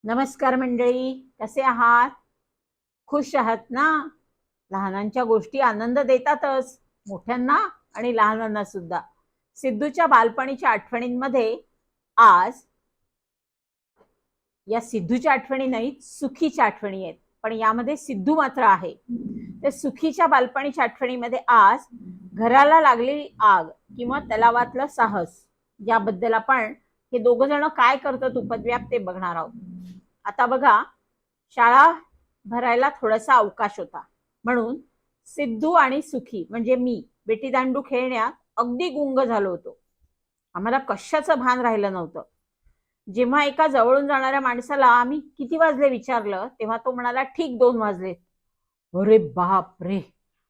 नमस्कार मंडळी, कसे आहात? खुश आहात ना? लहानांच्या गोष्टी आनंद देतातच, मोठ्यांना आणि लहानांना सुद्धा. सिद्धूच्या बालपणीच्या आठवणींमध्ये आज या सिद्धूच्या आठवणी नाहीत, सुखीच्या आठवणी आहेत. पण यामध्ये सिद्धू मात्र आहे. तर सुखीच्या बालपणीच्या आठवणीमध्ये आज घराला लागलेली आग किंवा तलावातलं साहस याबद्दल आपण हे दोघं जण काय करतात उपद्व्याप ते बघणार आहोत. आता बघा, शाळा भरायला थोडासा अवकाश होता, म्हणून सिद्धू आणि सुखी म्हणजे मी बेटीदांडू खेळण्यात अगदी गुंग झालो होतो. आम्हाला कशाचं भान राहिलं नव्हतं. जेव्हा एका जवळून जाणाऱ्या माणसाला आम्ही किती वाजले विचारलं, तेव्हा तो म्हणाला, ठीक 2 वाजले. अरे बाप रे,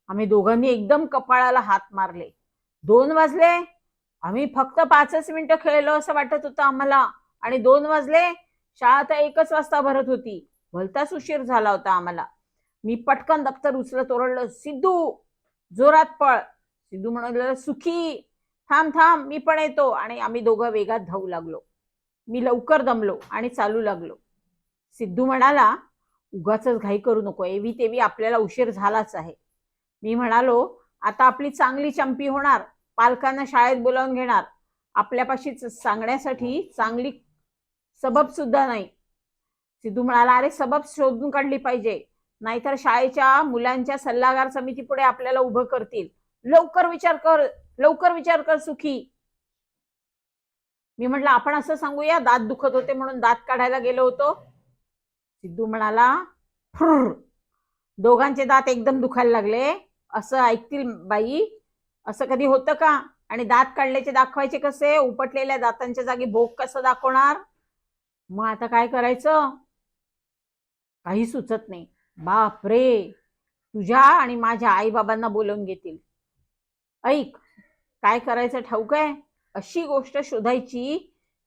आम्ही दोघांनी एकदम कपाळाला हात मारले. 2 वाजले? आम्ही फक्त 5च मिनिटं खेळलो असं वाटत होतं आम्हाला, आणि 2 वाजले? शाळा तर 1च वाजता भरत होती. भलताच उशीर झाला होता आम्हाला. मी पटकन दप्तर उचलत ओरडलं, सिद्धू जोरात पळ. सिद्धू म्हणाला, सुखी थांब थांब, मी पण येतो. आणि आम्ही दोघं वेगात धावू लागलो. मी लवकर दमलो आणि चालू लागलो. सिद्धू म्हणाला, उगाच घाई करू नको, एवी तेवी आपल्याला उशीर झालाच आहे. मी म्हणालो, आता आपली चांगली चंपी होणार, पालकांना शाळेत बोलावून घेणार. आपल्यापाशी सांगण्यासाठी चांगली सबब सुद्धा नाही. सिद्धू म्हणाला, अरे सबब शोधून काढली पाहिजे, नाहीतर शाळेच्या मुलांच्या सल्लागार समितीपुढे आपल्याला उभं करतील. लवकर विचार कर सुखी. मी म्हटलं, आपण असं सांगूया, दात दुखत होते म्हणून दात काढायला गेलो होतो. सिद्धू म्हणाला, दोघांचे दात एकदम दुखायला लागले. असं ऐकतील बाई? असं कधी होतं का? आणि दात काढल्याचे दाखवायचे कसे? उपटलेल्या दातांच्या जागी भोग कसं दाखवणार? मग आता काय करायचं? काही सुचत नाही. बाप रे, तुझ्या आणि माझ्या आईबाबांना बोलवून घेतील. ऐक, काय करायचं ठाऊक आहे? अशी गोष्ट शोधायची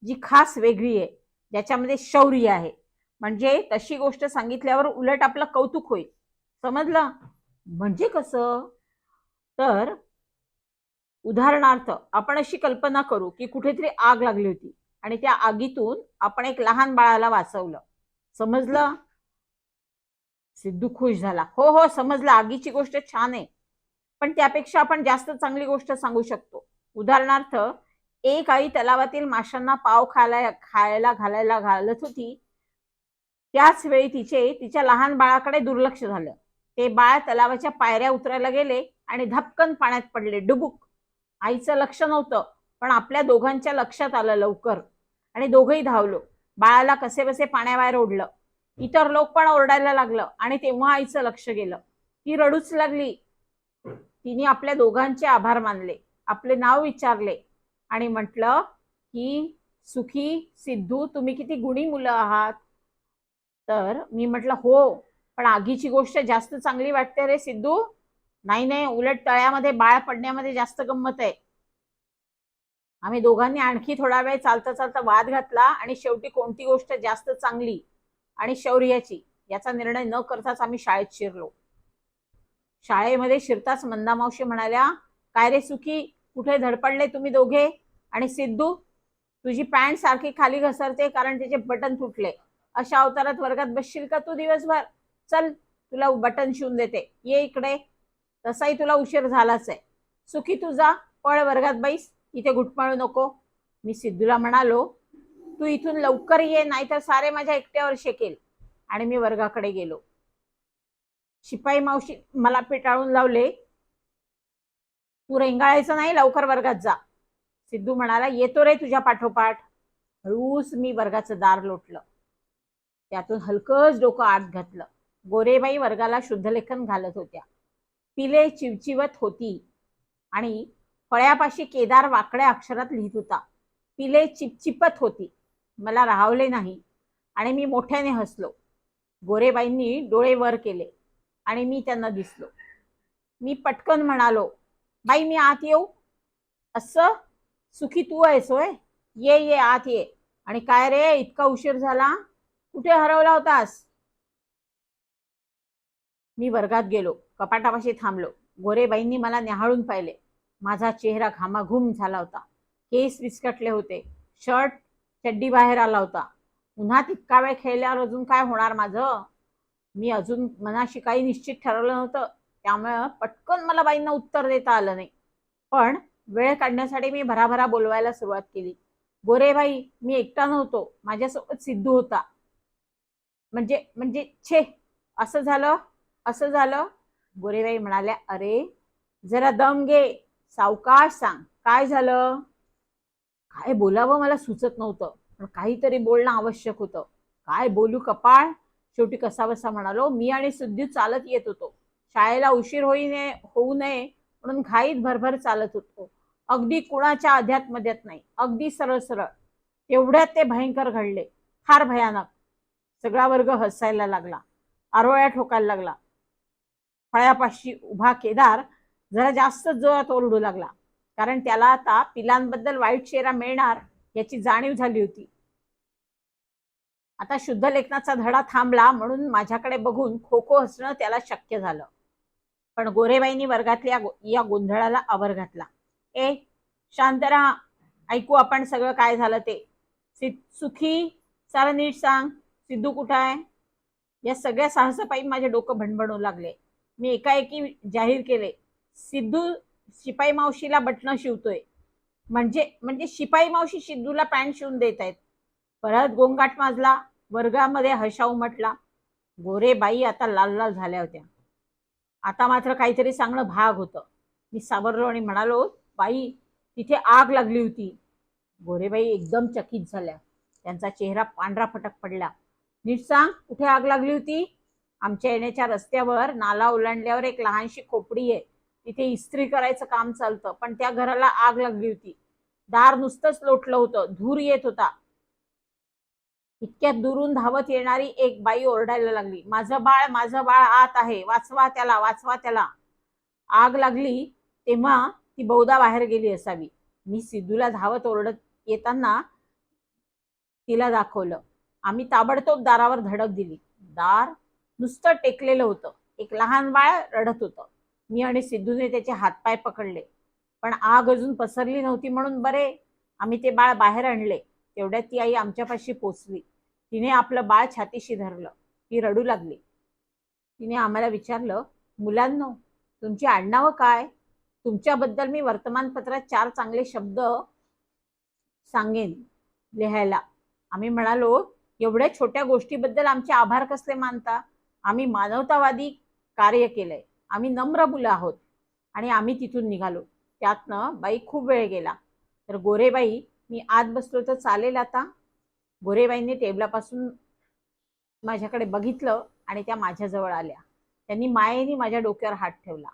जी खास वेगळी आहे, ज्याच्यामध्ये शौर्य आहे. म्हणजे तशी गोष्ट सांगितल्यावर उलट आपलं कौतुक होईल. समजलं? म्हणजे कसं? तर उदाहरणार्थ आपण अशी कल्पना करू की कुठेतरी आग लागली होती आणि त्या आगीतून आपण एक लहान बाळाला वाचवलं. समजलं? सिद्धू खुश झाला. हो हो समजलं, आगीची गोष्ट छान आहे, पण त्यापेक्षा आपण जास्त चांगली गोष्ट सांगू शकतो. उदाहरणार्थ, एक आई तलावातील माशांना पाव खायला घालायला घालत होती. त्याच वेळी तिच्या लहान बाळाकडे दुर्लक्ष झालं. ते बाळ तलावाच्या पायऱ्या उतरायला गेले आणि धपकन पाण्यात पडले, डुबुक. आईचं लक्ष नव्हतं, पण आपल्या दोघांच्या लक्षात आलं लवकर, आणि दोघंही धावलो. बाळाला कसेबसे पाण्याबाहेर ओढलं. इतर लोक पण ओरडायला लागलं आणि तेव्हा आईचं लक्ष गेलं. ती रडूच लागली. तिने आपल्या दोघांचे आभार मानले, आपले नाव विचारले आणि म्हटलं की, सुखी, सिद्धू, तुम्ही किती गुणी मुलं आहात. तर मी म्हटलं, हो, पण आगीची गोष्ट जास्त चांगली वाटते रे सिद्धू. नाही नाही, उलट तळ्यामध्ये बाळ पडण्यामध्ये जास्त गंमत आहे. आम्ही दोघांनी आणखी थोडा वेळ चालता चालता वाद घातला आणि शेवटी कोणती गोष्ट जास्त चांगली आणि शौर्याची याचा निर्णय न करताच आम्ही शाळेत शिरलो. शाळेमध्ये शिरताच मंदा मावशी म्हणाल्या, काय रे सुखी, कुठे धडपडले तुम्ही दोघे? आणि सिद्धू, तुझी पॅन्ट सारखी खाली घसरते कारण तिचे बटन तुटले. अशा अवतारात वर्गात बसशील का तू दिवसभर? चल, तुला बटन शिवून देते, ये इकडे. तसाही तुला उशीर झालाच आहे. सुखी, तुझा पळ वर्गात बैस, इथे घुटमळू नको. मी सिद्धूला म्हणालो, तू इथून लवकर ये, नाहीतर सारे माझ्या एकट्यावर शेकेल. आणि मी वर्गाकडे गेलो. शिपाई मावशी मला पेटाळून लावले, तू रेंगाळायचं नाही, लवकर वर्गात जा. सिद्धू म्हणाला, येतो रे तुझ्या पाठोपाठ. हळूच मी वर्गाचं दार लोटलं. त्यातून हलकंच डोकं आत घातलं. गोरेबाई वर्गाला शुद्धलेखन घालत होत्या. पिले चिवचिवत होती आणि फळ्यापाशी केदार वाकड्या अक्षरात लिहित होता. पिले चिपचिपत होती. मला राहवले नाही आणि मी मोठ्याने हसलो. गोरेबाईंनी डोळे वर केले आणि मी त्यांना दिसलो. मी पटकन म्हणालो, बाई मी आत येऊ? असं? सुखी तू आहेस होय? ये ये आत ये. आणि काय रे, इतका उशीर झाला, कुठे हरवला होतास? मी वर्गात गेलो, कपाटापाशी थांबलो. गोरेबाईंनी मला न्याहाळून पाहिले. माझा चेहरा घामाघूम झाला होता. केस विस्कटले होते. शर्ट चड्डी बाहेर आला होता. उन्हात इतका वेळ खेळल्यावर अजून काय होणार माझं? मी अजून मनाशी काही निश्चित ठरवलं नव्हतं, त्यामुळं पटकन मला बाईंना उत्तर देता आलं नाही. पण वेळ काढण्यासाठी मी भराभरा बोलवायला सुरुवात केली. गोरेबाई, मी एकटा नव्हतो, माझ्यासोबत सिद्धू होता. म्हणजे म्हणजे छे, असं झालं, असं झालं. गोरेबाई म्हणाल्या, अरे जरा दम घे, सावकाश सांग, काय झालं? काय बोलावं मला सुचत नव्हतं, पण काहीतरी बोलणं आवश्यक होतं. काय बोलू कपाळ? शेवटी कसाबसा म्हणालो, मी आणि सिद्धू चालत येत होतो. शाळेला उशीर होऊ नये म्हणून घाईत भरभर चालत होतो. अगदी कुणाच्या अध्यात मध्यात नाही, अगदी सरळ सरळ. तेवढ्यात ते भयंकर घडले, फार भयानक. सगळा वर्ग हसायला लागला, आरोळ्या ठोकायला लागला. फळ्यापाशी उभा केदार जरा जास्त जोरात ओरडू लागला, कारण त्याला आता पिलांबद्दल वाईट शेरा मिळणार याची जाणीव झाली होती. आता शुद्ध लेखनाचा धडा थांबला म्हणून माझ्याकडे बघून खो खो हसणं त्याला शक्य झालं. पण गोरेबाईंनी वर्गातल्या या गोंधळाला आवर घातला. ए, शांत राहा, ऐकू आपण सगळं काय झालं ते. सुखी, सारं नीट सांग, सिद्धू कुठं आहे? या सगळ्या साहसापायी माझे डोकं भणभणू लागले. मी एकाएकी जाहीर केले, सिद्धू शिपाई मावशीला बटणं शिवतोय. म्हणजे शिपाई मावशी सिद्धूला पॅन्ट शिवून देत आहेत. परत गोंगाट माजला, वर्गामध्ये हशा उमटला. गोरेबाई आता लाल लाल झाल्या होत्या. आता मात्र काहीतरी सांगणं भाग होतं. मी सावरलो आणि म्हणालो, बाई, तिथे आग लागली होती. गोरेबाई एकदम चकित झाल्या, त्यांचा चेहरा पांढरा फटक पडला. नीट सांग, कुठे आग लागली होती? आमच्या येण्याच्या रस्त्यावर नाला ओलांडल्यावर एक लहानशी खोपडी आहे, तिथे इस्त्री करायचं काम चालतं, पण त्या घराला आग लागली होती. दार नुसतंच लोटलं होतं, धूर येत होता. इतक्यात दुरून धावत येणारी एक बाई ओरडायला लागली, माझं बाळ आत आहे, वाचवा त्याला, वाचवा त्याला. आग लागली तेव्हा ती बहुधा बाहेर गेली असावी. मी सिद्धूला धावत ओरडत येताना तिला दाखवलं. आम्ही ताबडतोब दारावर धडक दिली. दार नुसतं टेकलेलं होतं. एक लहान बाळ रडत होतं. मी आणि सिद्धूने त्याचे हातपाय पकडले, पण आग अजून पसरली नव्हती म्हणून बरे. आम्ही ते बाळ बाहेर आणले. तेवढ्यात ती आई आमच्यापाशी पोचली. तिने आपलं बाळ छातीशी धरलं. ती रडू लागली. तिने आम्हाला विचारलं, मुलांनो, तुमची आडनावं काय? तुमच्याबद्दल मी वर्तमानपत्रात 4 चांगले शब्द सांगेन लिहायला. आम्ही म्हणालो, एवढ्या छोट्या गोष्टीबद्दल आमचे आभार कसले मानता? आम्ही मानवतावादी कार्य केलंय, आम्ही नम्र मुलं आहोत. आणि आम्ही तिथून निघालो. त्यातनं बाई खूप वेळ गेला. तर गोरेबाई, मी आत बसलो तर चालेल आता? गोरेबाईंनी टेबलापासून माझ्याकडे बघितलं आणि त्या माझ्याजवळ आल्या. त्यांनी मायेने माझ्या डोक्यावर हात ठेवला.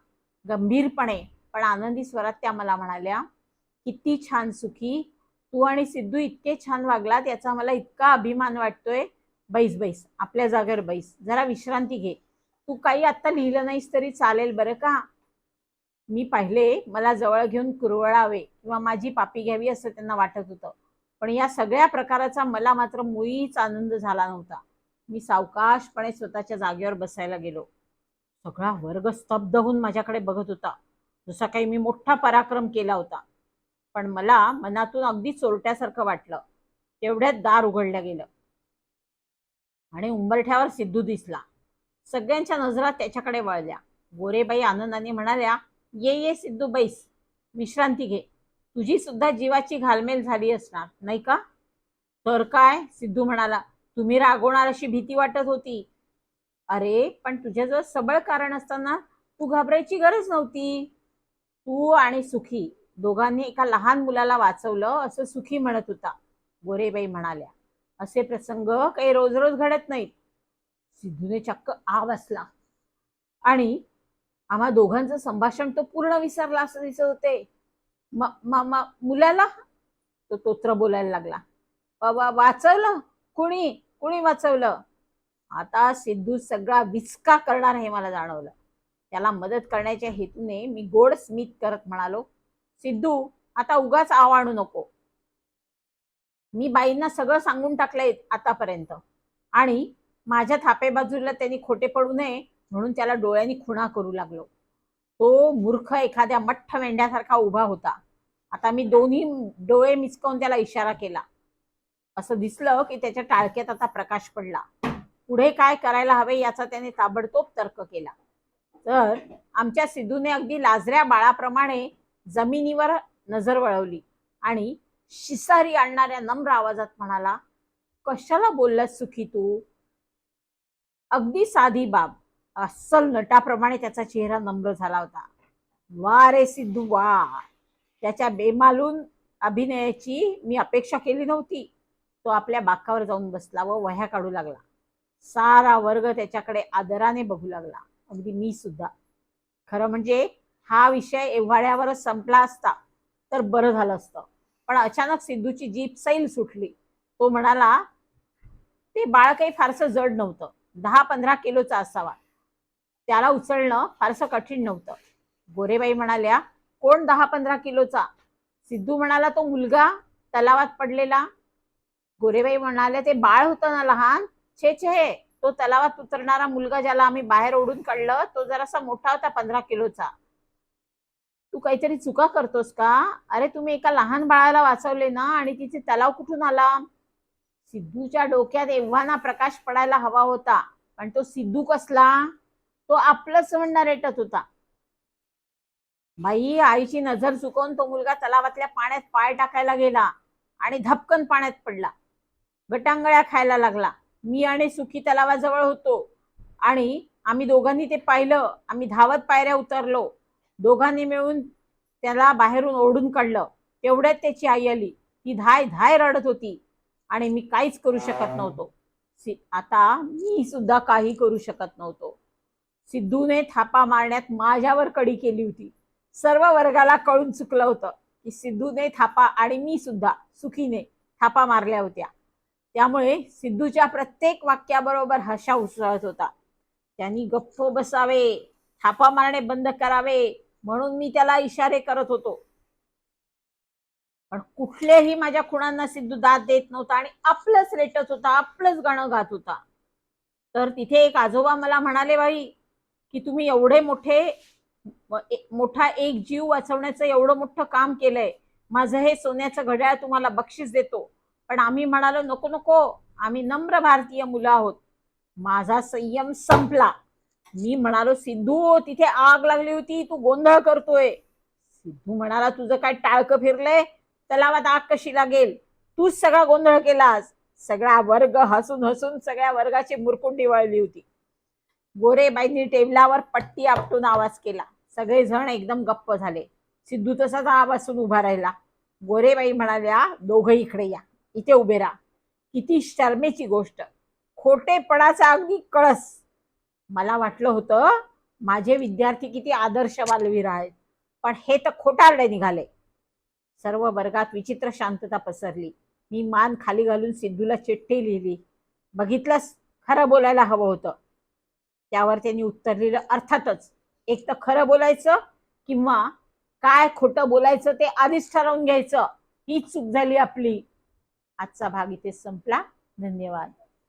गंभीरपणे पण आनंदी स्वरात त्या मला म्हणाल्या, किती छान सुखी, तू आणि सिद्धू इतके छान वागलात याचा मला इतका अभिमान वाटतोय. बैस बैस, आपल्या जागेवर बैस, जरा विश्रांती घे. तू काही आत्ता लिहिलं नाहीस तरी चालेल बरं का? मी पाहिले मला जवळ घेऊन कुरवळावे किंवा माझी पापी घ्यावी असं त्यांना वाटत होतं, पण या सगळ्या प्रकाराचा मला मात्र मुळीच आनंद झाला नव्हता. मी सावकाशपणे स्वतःच्या जागेवर बसायला गेलो. सगळा वर्ग स्तब्ध होऊन माझ्याकडे बघत होता, जसा काही मी मोठा पराक्रम केला होता. पण मला मनातून अगदी चोरट्यासारखं वाटलं. तेवढ्यात दार उघडलं गेलं आणि उंबरठ्यावर सिद्धू दिसला. सगळ्यांच्या नजरा त्याच्याकडे वळल्या. गोरेबाई आनंदाने म्हणाल्या, ये ये सिद्धू, बैस, विश्रांती घे. तुझी सुद्धा जीवाची घालमेल झाली असणार नाही का? तर काय, सिद्धू म्हणाला, तुम्ही रागवणार अशी भीती वाटत होती. अरे पण तुझ्याजवळ सबळ कारण असताना तू घाबरायची गरज नव्हती. तू आणि सुखी दोघांनी एका लहान मुलाला वाचवलं असं सुखी म्हणत होता, गोरेबाई म्हणाल्या. असे प्रसंग काही रोज रोज घडत नाहीत. सिद्धूने चक्क आ बसला आणि आम्हा दोघांचं संभाषण तो पूर्ण विसरला असं दिसत होते. मुलाला तो तोत्र बोलायला लागला. वाचवलं? कुणी कुणी वाचवलं? आता सिद्धू सगळा विचका करणार हे मला जाणवलं. त्याला मदत करण्याच्या हेतूने मी गोड स्मित करत म्हणालो, सिद्धू, आता उगाच आव आणू नको. मी बाईंना सगळं सांगून टाकलंय आतापर्यंत, आणि माझ्या थापे बाजूला त्यांनी खोटे पडू नये म्हणून त्याला डोळ्यांनी खुणा करू लागलो. तो मूर्ख एखाद्या मठ्ठ मेंढ्यासारखा उभा होता. आता मी दोन्ही डोळे मिचकावून त्याला इशारा केला. असं दिसलं की त्याच्या टाळक्यात आता प्रकाश पडला. पुढे काय करायला हवे याचा त्याने ताबडतोब तर्क केला. तर आमच्या सिद्धूने अगदी लाजऱ्या बाळाप्रमाणे जमिनीवर नजर वळवली आणि शिसारी आणणाऱ्या नम्र आवाजात म्हणाला, कशाला बोललास सुखी तू? अगदी साधी बाब. अस्सल नटाप्रमाणे त्याचा चेहरा नम्र झाला होता. वा रे सिद्धू वा. त्याच्या बेमालून अभिनयाची मी अपेक्षा केली नव्हती. तो आपल्या बाकावर जाऊन बसला व वह्या काढू लागला. सारा वर्ग त्याच्याकडे आदराने बघू लागला, अगदी मी सुद्धा. खरं म्हणजे हा विषय एव्हाड्यावरच संपला असता तर बरं झालं असतं. पण अचानक सिद्धूची जीभ सैल सुटली. तो म्हणाला, ते बाळ काही फारसं जड नव्हतं. 10-15 किलोचा असावा. त्याला उचलणं फारसं कठीण नव्हतं. गोरेबाई म्हणाल्या, कोण 10-15 किलोचा? सिद्धू म्हणाला, तो मुलगा तलावात पडलेला. गोरेबाई म्हणाल्या, ते बाळ होतं ना लहान. छे छे, तो तलावात उतरणारा मुलगा ज्याला आम्ही बाहेर ओढून काढलं तो जरासा मोठा होता, 15 किलोचा. तू काहीतरी चुका करतोस का? अरे तुम्ही एका लहान बाळाला वाचवले ना, आणि तिथे तलाव कुठून आला? सिद्धूच्या डोक्यात एव्हाना प्रकाश पडायला हवा होता, पण तो सिद्धू कसला? तो आपलंच म्हणणं रेटत होता. बाई, आईची नजर चुकवून तो मुलगा तलावातल्या पाण्यात पाय टाकायला गेला आणि धपकन पाण्यात पडला. गटांगळ्या खायला लागला. मी आणि सुखी तलावाजवळ होतो आणि आम्ही दोघांनी ते पाहिलं. आम्ही धावत पायऱ्या उतरलो. दोघांनी मिळून त्याला बाहेरून ओढून काढलं. तेवढ्यात त्याची आई आली. ती धाय धाय रडत होती आणि मी काहीच करू शकत नव्हतो. आता मी सुद्धा काही करू शकत नव्हतो. सिद्धूने थापा मारण्यात माझ्यावर कडी केली होती. सर्व वर्गाला कळून चुकलं होतं की सिद्धूने थापा आणि मी सुद्धा सुखीने थापा मारल्या होत्या. त्यामुळे सिद्धूच्या प्रत्येक वाक्याबरोबर हशा उसळत होता. त्यांनी गप्प बसावे, थापा मारणे बंद करावे म्हणून मी त्याला इशारे करत होतो. पण कुठल्याही माझ्या खुणांना सिद्धू दाद देत नव्हता आणि आपलंच रेटत होता, आपलंच गाणं गात होता. तर तिथे एक आजोबा मला म्हणाले, बाई की तुम्ही एवढे मोठा एक जीव वाचवण्याचं एवढं मोठं काम केलंय. माझं हे सोन्याचं घड्याळ तुम्हाला बक्षीस देतो. पण आम्ही म्हणालो, नको नको, आम्ही नम्र भारतीय मुलं आहोत. माझा संयम संपला. मी म्हणालो, सिद्धू तिथे आग लागली होती, तू गोंधळ करतोय. सिद्धू म्हणाला, तुझं काय टाळकं फिरलंय? तलावात आग कशी लागेल? तूच सगळा गोंधळ केलास. सगळा वर्ग हसून हसून सगळ्या वर्गाची मुरकुंडी वळली होती. गोरेबाईंनी टेबलावर पट्टी आपटून आवाज केला. सगळेजण एकदम गप्प झाले. सिद्धू तसाच आवाजून उभा राहिला. गोरेबाई म्हणाल्या, दोघं इकडे या, इथे उभे राहा. किती शर्मेची गोष्ट, खोटेपणाचा अगदी कळस. मला वाटलं होतं माझे विद्यार्थी किती आदर्श बालवीर आहेत, पण हे तर खोटारडे निघाले. सर्व वर्गात विचित्र शांतता पसरली. मी मान खाली घालून सिद्धूला चिठ्ठी लिहिली. बघितलंस, खरं बोलायला हवं होतं. त्यावर त्यांनी उत्तर लिहिलं, अर्थातच एक तर खरं बोलायचं किंवा काय खोटं बोलायचं ते आधीच ठरवून घ्यायचं. ही चूक झाली आपली. आजचा भाग इथे संपला. धन्यवाद.